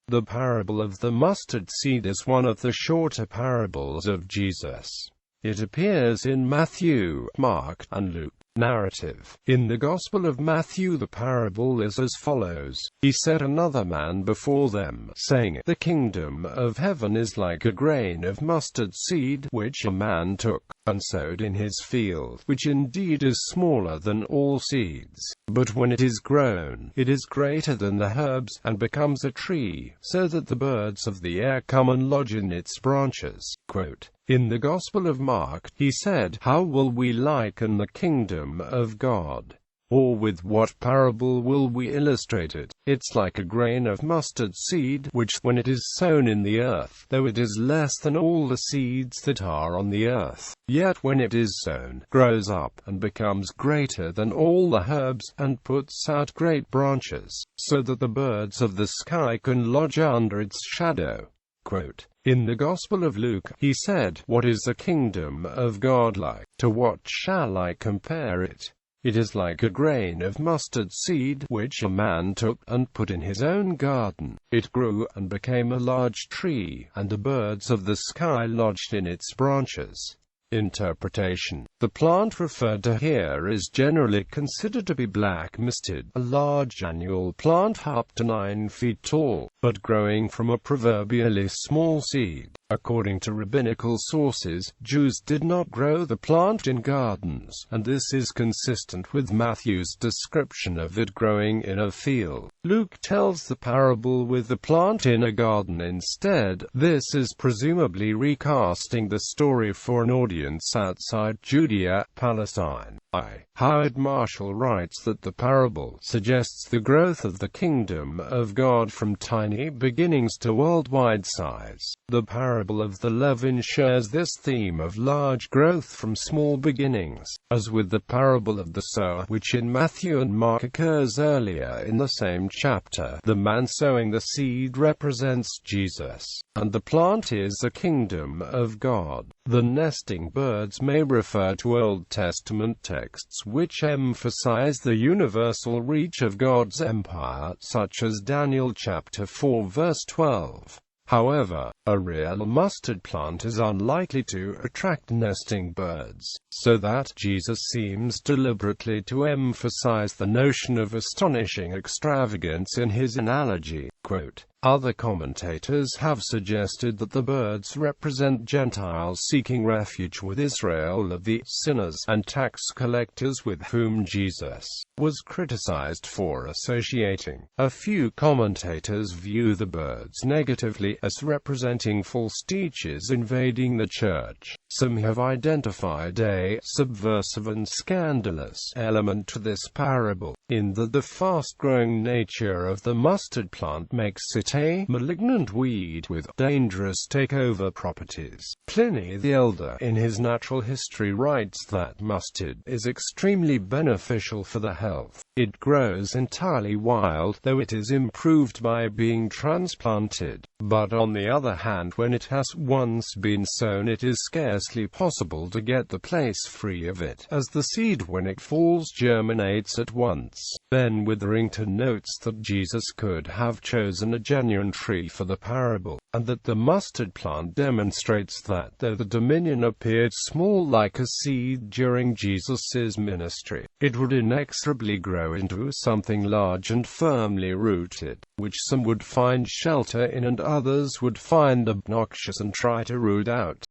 The parable of the mustard seed is one of the shorter parables of Jesus. It appears in Matthew, Mark, and Luke. Narrative. In the Gospel of Matthew the parable is as follows. He set another man before them, saying, The kingdom of heaven is like a grain of mustard seed, which a man took, and sowed in his field, which indeed is smaller than all seeds. But when it is grown, it is greater than the herbs, and becomes a tree, so that the birds of the air come and lodge in its branches. Quote, in the Gospel of Mark, he said, How will we liken the kingdom of God? Or with what parable will we illustrate it? It's like a grain of mustard seed, which, when it is sown in the earth, though it is less than all the seeds that are on the earth, yet when it is sown, grows up, and becomes greater than all the herbs, and puts out great branches, so that the birds of the sky can lodge under its shadow. Quote, in the Gospel of Luke, he said, What is the kingdom of God like? To what shall I compare it? It is like a grain of mustard seed, which a man took, and put in his own garden. It grew, and became a large tree, and the birds of the sky lodged in its branches. Interpretation. The plant referred to here is generally considered to be black mustard, a large annual plant up to 9 feet tall, but growing from a proverbially small seed. According to rabbinical sources, Jews did not grow the plant in gardens, and this is consistent with Matthew's description of it growing in a field. Luke tells the parable with the plant in a garden instead. This is presumably recasting the story for an audience outside Judea, Palestine. Howard Marshall writes that the parable suggests the growth of the kingdom of God from tiny beginnings to worldwide size. The parable of the leaven shares this theme of large growth from small beginnings. As with the parable of the sower, which in Matthew and Mark occurs earlier in the same chapter, the man sowing the seed represents Jesus, and the plant is the kingdom of God. The nesting birds may refer to Old Testament texts which emphasize the universal reach of God's empire, such as Daniel chapter 4 verse 12. However, a real mustard plant is unlikely to attract nesting birds, so that Jesus seems deliberately to emphasize the notion of astonishing extravagance in his analogy. Quote, other commentators have suggested that the birds represent Gentiles seeking refuge with Israel of the sinners and tax collectors with whom Jesus was criticized for associating. A few commentators view the birds negatively as representing false teachers invading the church. Some have identified a subversive and scandalous element to this parable, in that the fast-growing nature of the mustard plant makes it a malignant weed with dangerous takeover properties. Pliny the Elder, in his Natural History, writes that mustard is extremely beneficial for the health. It grows entirely wild, though it is improved by being transplanted. But on the other hand, when it has once been sown, it is scarcely possible to get the place free of it, as the seed when it falls germinates at once. Ben Witherington notes that Jesus could have chosen a genuine tree for the parable, and that the mustard plant demonstrates that, though the dominion appeared small like a seed during Jesus' ministry, it would inexorably grow into something large and firmly rooted, which some would find shelter in and others would find obnoxious and try to root out.